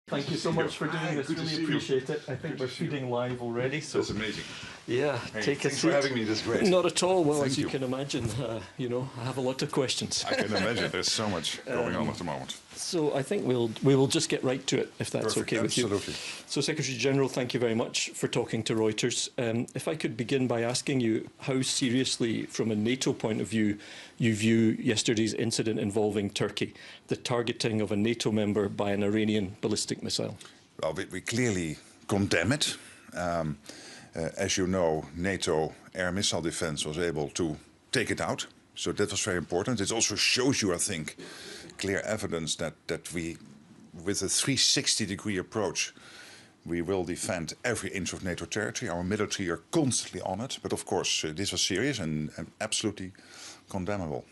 Thank you so much for doing this. Really appreciate it. I think we're feeding live already. So that's amazing. Yeah, hey, take a seat. Thanks for having me. That's great. Not at all. Well, as you can imagine, you know, I have a lot of questions. I can imagine. There's so much going on at the moment. So I think we will just get right to it, if that's Perfect. okay with you. Absolutely. So Secretary General, thank you very much for talking to Reuters. If I could begin by asking you how seriously, from a NATO point of view, you view yesterday's incident involving Turkey, the targeting of a NATO member by an Iranian ballistic missile. Well, we clearly condemn it. As you know, NATO air missile defense was able to take it out. So that was very important. It also shows you, I think, clear evidence that we, with a 360-degree approach, we will defend every inch of NATO territory. Our military are constantly on it. But of course, this was serious and absolutely condemnable.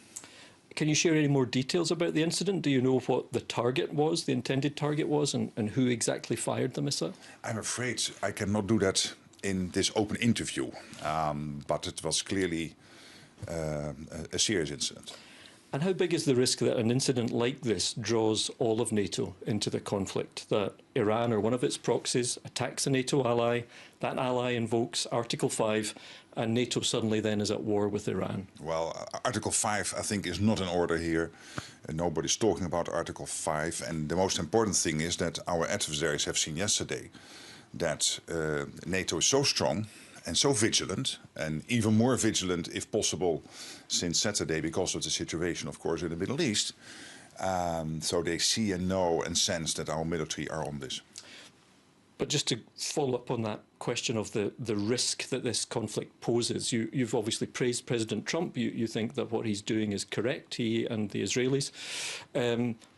Can you share any more details about the incident? Do you know what the target was, the intended target was, and who exactly fired the missile? I'm afraid I cannot do that in this open interview, but it was clearly a serious incident. And how big is the risk that an incident like this draws all of NATO into the conflict, that Iran or one of its proxies attacks a NATO ally, that ally invokes Article 5, and NATO suddenly then is at war with Iran? Well, Article 5, I think, is not in order here. Nobody's talking about Article 5. And the most important thing is that our adversaries have seen yesterday that NATO is so strong and so vigilant, and even more vigilant, if possible, since Saturday because of the situation, of course, in the Middle East. So they see and know and sense that our military are on this. But just to follow up on that question of the risk that this conflict poses, you've obviously praised President Trump. You think that what he's doing is correct, he and the Israelis.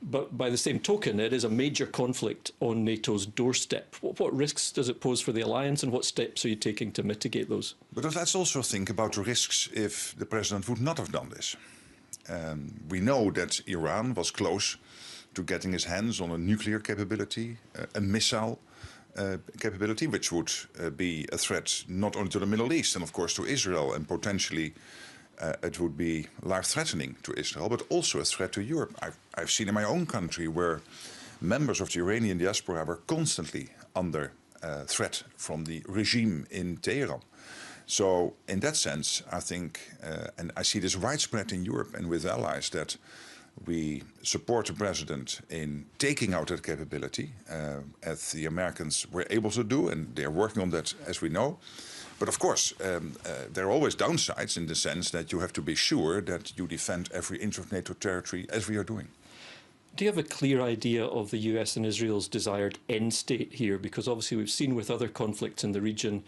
But by the same token, it is a major conflict on NATO's doorstep. What risks does it pose for the alliance, and what steps are you taking to mitigate those? But let's also think about the risks if the president would not have done this. We know that Iran was close to getting his hands on a nuclear capability, a missile capability, which would be a threat not only to the Middle East and of course to Israel, and potentially it would be life-threatening to Israel, but also a threat to Europe. I've seen in my own country where members of the Iranian diaspora were constantly under threat from the regime in Tehran. So in that sense, I think, and I see this widespread in Europe and with allies, that we support the president in taking out that capability, as the Americans were able to do, and they're working on that, as we know. But of course, there are always downsides in the sense that you have to be sure that you defend every inch of NATO territory, as we are doing. Do you have a clear idea of the US and Israel's desired end state here? Because obviously we've seen with other conflicts in the region,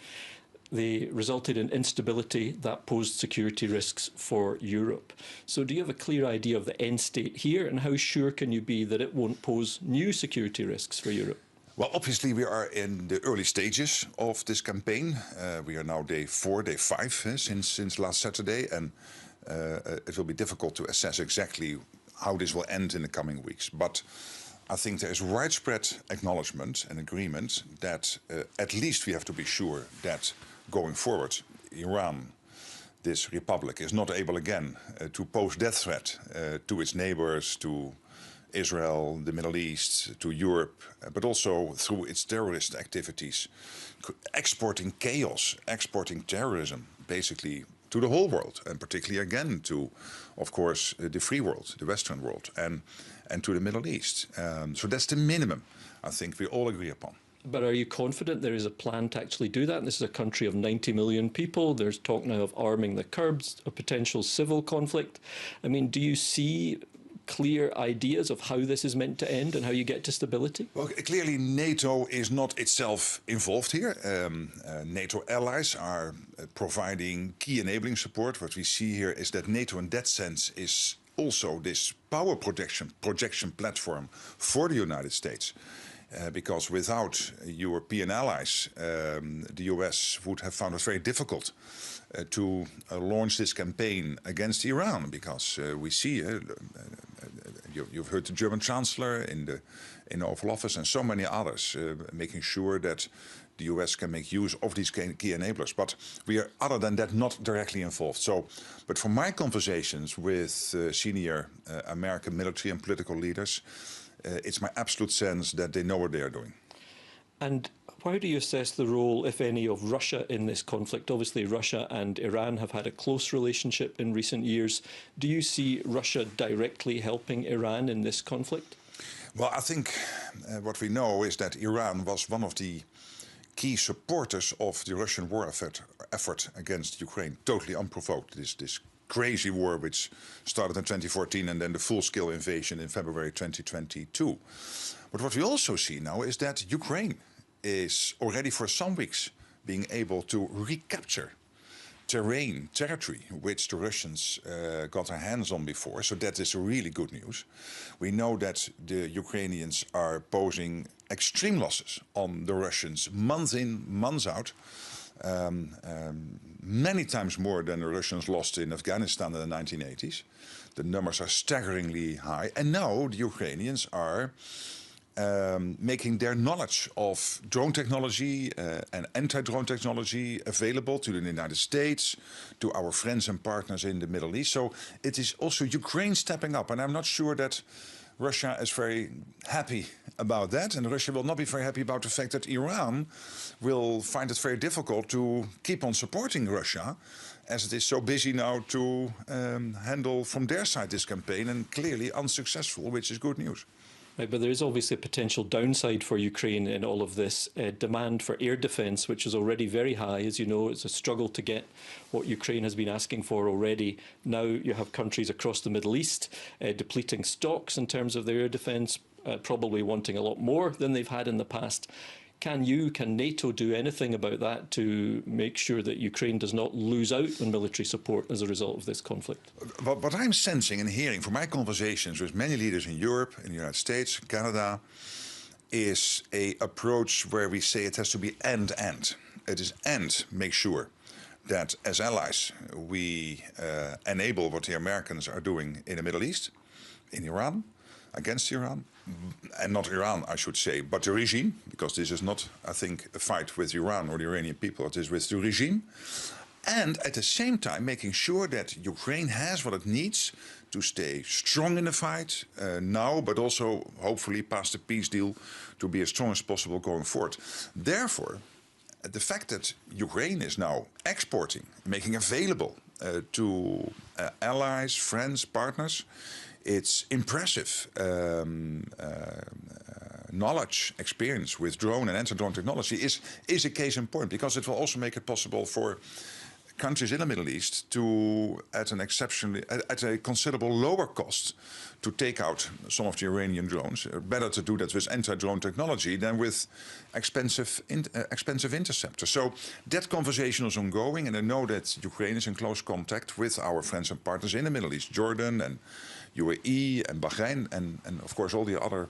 they resulted in instability that posed security risks for Europe. So do you have a clear idea of the end state here, and how sure can you be that it won't pose new security risks for Europe? Well, obviously we are in the early stages of this campaign. We are now day 4, day 5 since last Saturday, and it will be difficult to assess exactly how this will end in the coming weeks. But I think there is widespread acknowledgement and agreement that at least we have to be sure that going forward, Iran, this republic, is not able again to pose death threat to its neighbors, to Israel, the Middle East, to Europe, but also through its terrorist activities, exporting chaos, exporting terrorism, basically to the whole world, and particularly again to, of course, the free world, the Western world, and to the Middle East. So that's the minimum I think we all agree upon. But are you confident there is a plan to actually do that? And this is a country of 90 million people. There's talk now of arming the Kurds, a potential civil conflict. I mean, do you see clear ideas of how this is meant to end and how you get to stability? Well, clearly NATO is not itself involved here. NATO allies are providing key enabling support. What we see here is that NATO in that sense is also this power projection platform for the United States. Because without European allies, the US would have found it very difficult to launch this campaign against Iran, because we see, you've heard the German Chancellor in the Oval Office and so many others making sure that the US can make use of these key enablers. But we are, other than that, not directly involved. So, but from my conversations with senior American military and political leaders, it's my absolute sense that they know what they are doing. And how do you assess the role, if any, of Russia in this conflict? Obviously, Russia and Iran have had a close relationship in recent years. Do you see Russia directly helping Iran in this conflict? Well, I think what we know is that Iran was one of the key supporters of the Russian war effort against Ukraine, totally unprovoked. This crazy war which started in 2014 and then the full-scale invasion in February 2022. But what we also see now is that Ukraine is already for some weeks being able to recapture territory which the Russians got their hands on before. So that is really good news. We know that the Ukrainians are posing extreme losses on the Russians month in, month out. Many times more than the Russians lost in Afghanistan in the 1980s. The numbers are staggeringly high. And now the Ukrainians are making their knowledge of drone technology and anti-drone technology available to the United States, to our friends and partners in the Middle East. So it is also Ukraine stepping up. And I'm not sure that Russia is very happy about that. And Russia will not be very happy about the fact that Iran will find it very difficult to keep on supporting Russia, as it is so busy now to handle from their side this campaign, and clearly unsuccessful, which is good news. Right, but there is obviously a potential downside for Ukraine in all of this. Demand for air defence, which is already very high. As you know, it's a struggle to get what Ukraine has been asking for already. Now you have countries across the Middle East depleting stocks in terms of their air defence, probably wanting a lot more than they've had in the past. Can NATO do anything about that to make sure that Ukraine does not lose out on military support as a result of this conflict? What I'm sensing and hearing from my conversations with many leaders in Europe, in the United States, Canada, is an approach where we say it has to be end-end. It is end, make sure that as allies we enable what the Americans are doing in the Middle East, in Iran, against Iran, and not Iran, I should say, but the regime, because this is not, I think, a fight with Iran or the Iranian people, it is with the regime. And at the same time, making sure that Ukraine has what it needs to stay strong in the fight now, but also hopefully past the peace deal to be as strong as possible going forward. Therefore, the fact that Ukraine is now exporting, making available to allies, friends, partners, its impressive knowledge, experience with drone and anti-drone technology is a case in point, because it will also make it possible for countries in the Middle East to, at a considerable lower cost, to take out some of the Iranian drones. Better to do that with anti-drone technology than with expensive interceptors. So that conversation is ongoing, and I know that Ukraine is in close contact with our friends and partners in the Middle East, Jordan and UAE and Bahrain, and of course all the other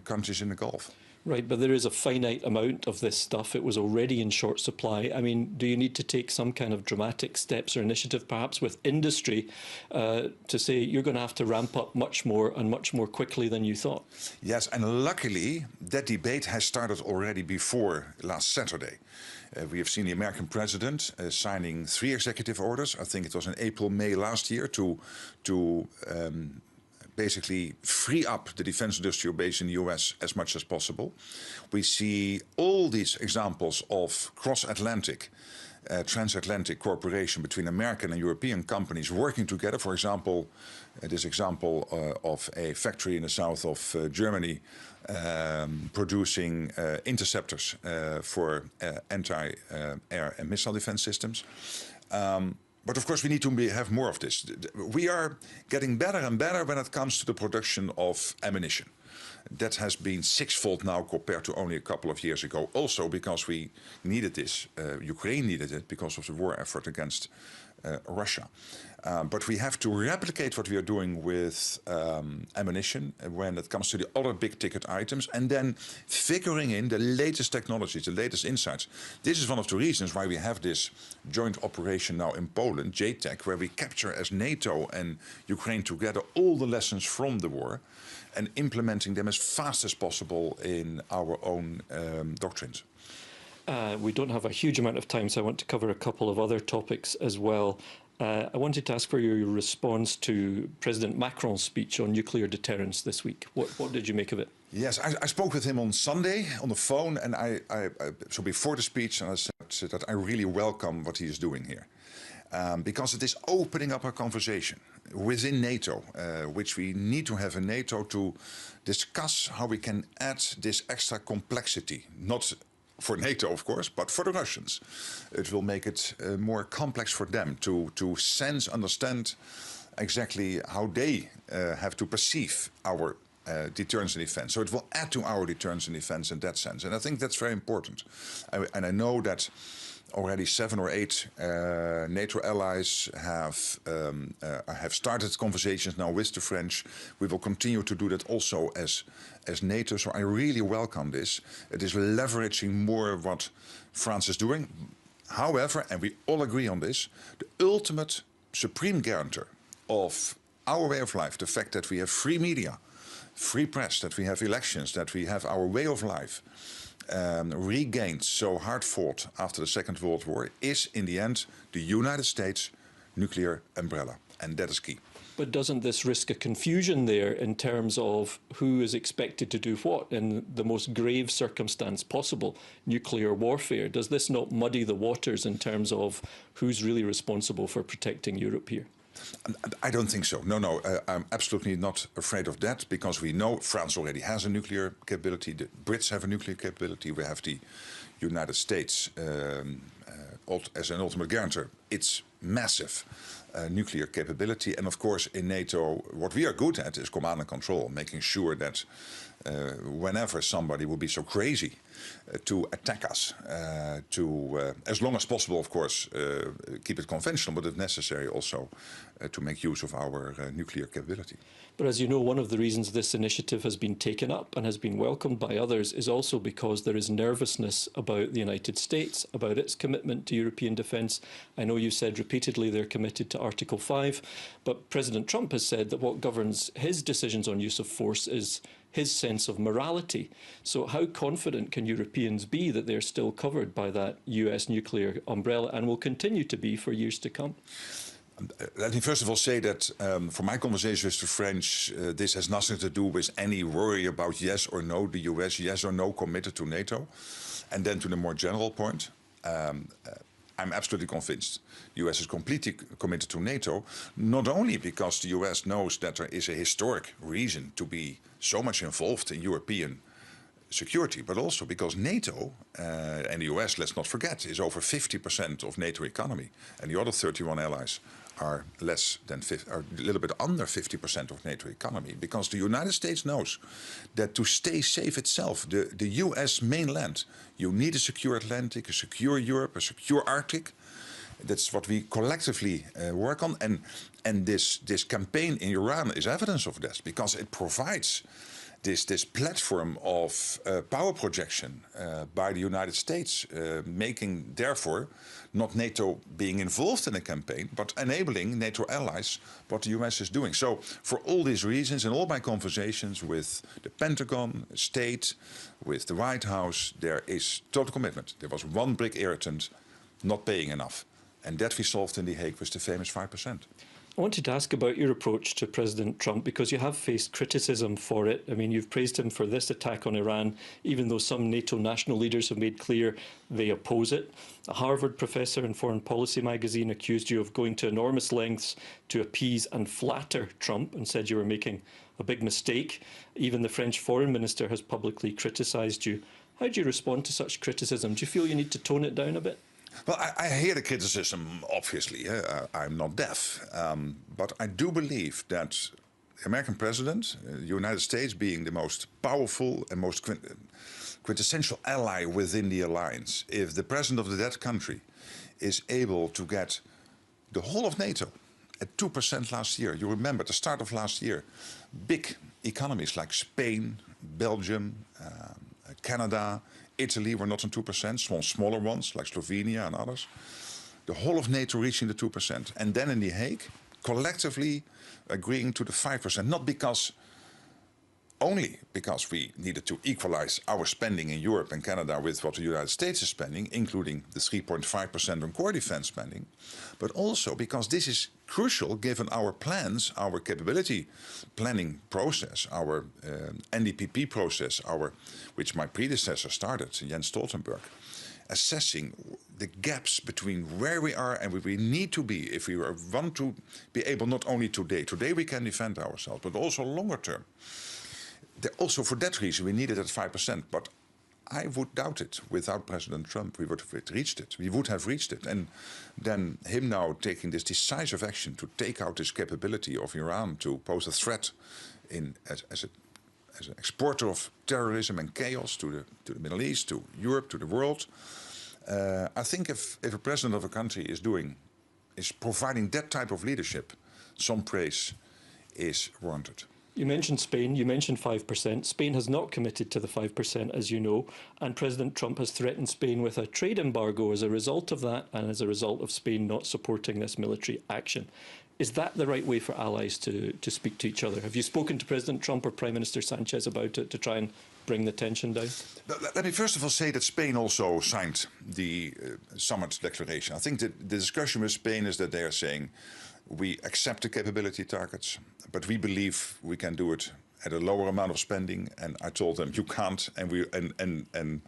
countries in the Gulf. Right, but there is a finite amount of this stuff. It was already in short supply. I mean, do you need to take some kind of dramatic steps or initiative, perhaps with industry, to say you're going to have to ramp up much more and much more quickly than you thought? Yes, and luckily that debate has started already before last Saturday. We have seen the American president signing 3 executive orders. I think it was in April, May last year to basically free up the defense industrial base in the US as much as possible. We see all these examples of cross-Atlantic, transatlantic cooperation between American and European companies working together. For example, this example of a factory in the south of Germany producing interceptors for anti-air and missile defense systems. But of course we need to have more of this. We are getting better and better when it comes to the production of ammunition. That has been 6-fold now compared to only a couple of years ago. Also because we needed this, Ukraine needed it because of the war effort against Russia. But we have to replicate what we are doing with ammunition when it comes to the other big ticket items, and then figuring in the latest technologies, the latest insights. This is one of the reasons why we have this joint operation now in Poland, JTAC, where we capture as NATO and Ukraine together all the lessons from the war and implementing them as fast as possible in our own doctrines. We don't have a huge amount of time, so I want to cover a couple of other topics as well. I wanted to ask for your response to President Macron's speech on nuclear deterrence this week. What did you make of it? Yes, I spoke with him on Sunday on the phone, and so before the speech, I said that I really welcome what he is doing here. Because it is opening up a conversation within NATO, which we need to have in NATO to discuss how we can add this extra complexity, not for NATO, of course, but for the Russians. It will make it more complex for them to sense, understand exactly how they have to perceive our deterrence and defense. So it will add to our deterrence and defense in that sense. And I think that's very important. And I know that already 7 or 8 NATO allies have started conversations now with the French. We will continue to do that also as NATO. So I really welcome this. It is leveraging more what France is doing. However, and we all agree on this, the ultimate supreme guarantor of our way of life, the fact that we have free media, free press, that we have elections, that we have our way of life regained, so hard fought after the Second World War, is in the end the United States nuclear umbrella, and that is key. But doesn't this risk a confusion there in terms of who is expected to do what in the most grave circumstance possible, nuclear warfare? Does this not muddy the waters in terms of who's really responsible for protecting Europe here? I don't think so. No, I'm absolutely not afraid of that, because we know France already has a nuclear capability. The Brits have a nuclear capability. We have the United States as an ultimate guarantor. It's massive nuclear capability. And of course, in NATO, what we are good at is command and control, making sure that whenever somebody will be so crazy to attack us, as long as possible, of course, keep it conventional, but if necessary, also to make use of our nuclear capability. But as you know, one of the reasons this initiative has been taken up and has been welcomed by others is also because there is nervousness about the United States, about its commitment to European defence. I know you said repeatedly they're committed to Article 5, but President Trump has said that what governs his decisions on use of force is his sense of morality. So how confident can Europeans be that they're still covered by that US nuclear umbrella and will continue to be for years to come? Let me first of all say that for my conversation with the French, this has nothing to do with any worry about yes or no, the US, yes or no committed to NATO. And then to the more general point, I'm absolutely convinced the US is completely committed to NATO, not only because the US knows that there is a historic reason to be so much involved in European security, but also because NATO and the US, let's not forget, is over 50% of NATO economy, and the other 31 allies are less than are a little bit under 50% of NATO economy, because the United States knows that to stay safe itself, the US mainland, you need a secure Atlantic, a secure Europe, a secure Arctic. That's what we collectively work on, and this campaign in Iran is evidence of this, because it provides this platform of power projection by the United States, making therefore not NATO being involved in the campaign, but enabling NATO allies what the US is doing. So for all these reasons, in all my conversations with the Pentagon, State, with the White House, there is total commitment. There was one big irritant, not paying enough. And that we solved in The Hague with the famous 5%. I wanted to ask about your approach to President Trump, because you have faced criticism for it. I mean, you've praised him for this attack on Iran, even though some NATO national leaders have made clear they oppose it. A Harvard professor in Foreign Policy magazine accused you of going to enormous lengths to appease and flatter Trump and said you were making a big mistake. Even the French foreign minister has publicly criticised you. How do you respond to such criticism? Do you feel you need to tone it down a bit? Well, I hear the criticism, obviously. I'm not deaf. But I do believe that the American president, the United States being the most powerful and most quintessential ally within the alliance, if the president of that country is able to get the whole of NATO at 2% last year, you remember at the start of last year, big economies like Spain, Belgium, Canada, Italy were not on 2%, smaller ones like Slovenia and others. The whole of NATO reaching the 2%. And then in The Hague, collectively agreeing to the 5%. Not because only because we needed to equalize our spending in Europe and Canada with what the United States is spending, including the 3.5% on core defense spending, but also because this is crucial given our plans, our capability planning process, our NDPP process, which my predecessor started, Jens Stoltenberg, assessing the gaps between where we are and where we need to be if we want to be able not only today we can defend ourselves, but also longer term. Also for that reason we need it at 5%, but I would doubt it. Without President Trump we would have reached it. We would have reached it. And then him now taking this decisive action to take out this capability of Iran to pose a threat as an exporter of terrorism and chaos to the Middle East, to Europe, to the world. I think if a president of a country is providing that type of leadership, some praise is warranted. You mentioned Spain, you mentioned 5%. Spain has not committed to the 5%, as you know, and President Trump has threatened Spain with a trade embargo as a result of that and as a result of Spain not supporting this military action. Is that the right way for allies to speak to each other? Have you spoken to President Trump or Prime Minister Sanchez about it to try and bring the tension down? Let me first of all say that Spain also signed the summit declaration. I think that the discussion with Spain is that they are saying we accept the capability targets, but we believe we can do it at a lower amount of spending. And I told them you can't, and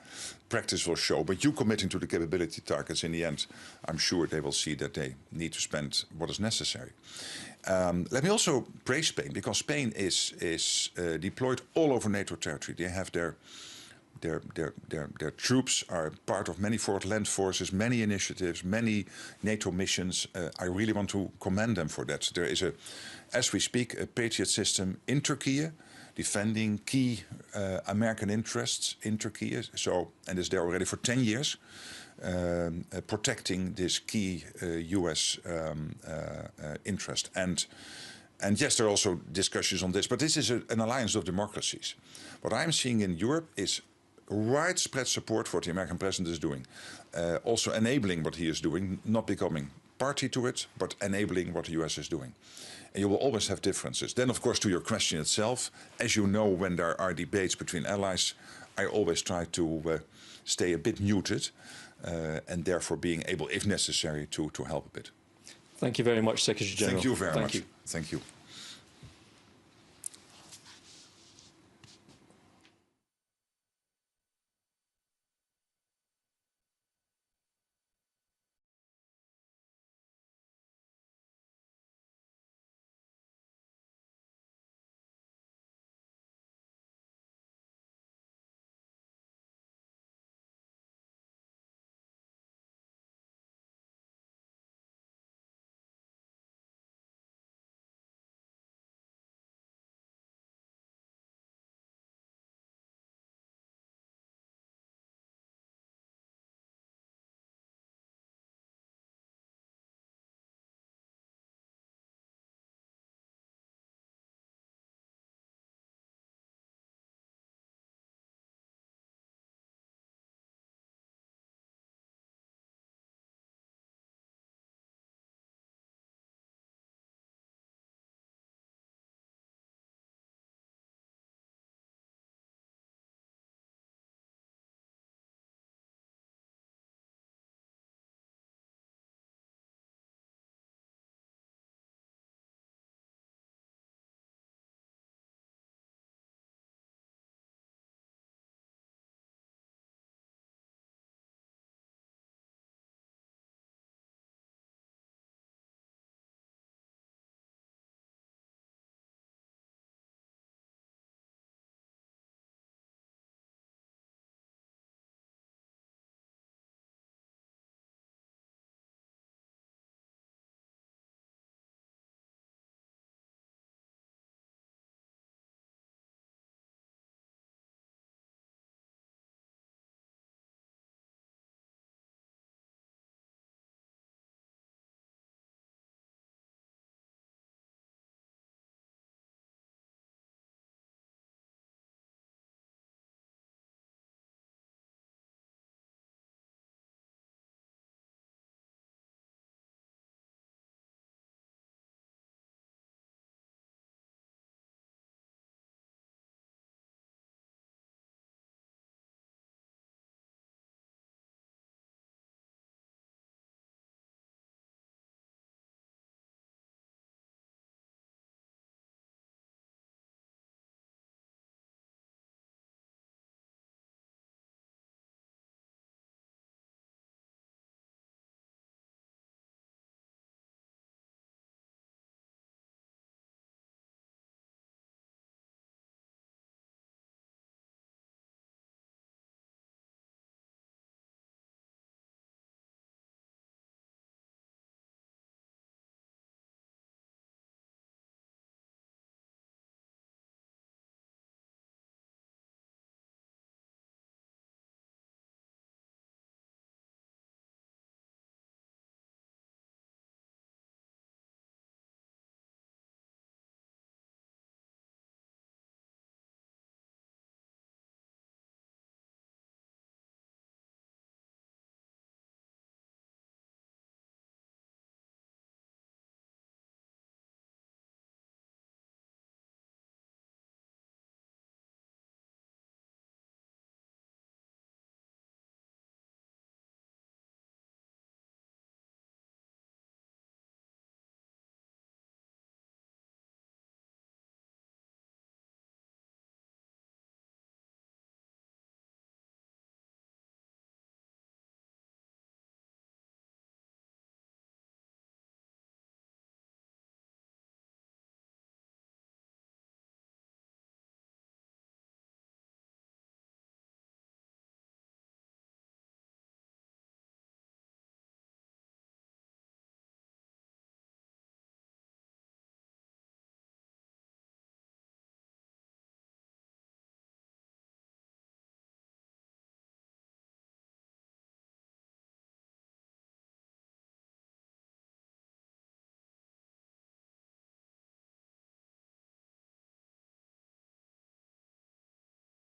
practice will show. But you committing to the capability targets in the end, I'm sure they will see that they need to spend what is necessary. Let me also praise Spain, because Spain is deployed all over NATO territory. They have their troops are part of many forward land forces, many initiatives, many NATO missions. I really want to commend them for that. There is as we speak, a Patriot system in Turkey, defending key American interests in Turkey. And is there already for 10 years, protecting this key US interest. And yes, there are also discussions on this, but this is an alliance of democracies. What I'm seeing in Europe is widespread support for what the American president is doing, also enabling what he is doing, not becoming party to it, but enabling what the US is doing. And you will always have differences. Then, of course, to your question itself, as you know, when there are debates between allies, I always try to stay a bit muted and therefore being able, if necessary, to help a bit. Thank you very much, Secretary General. Thank you very much. Thank you.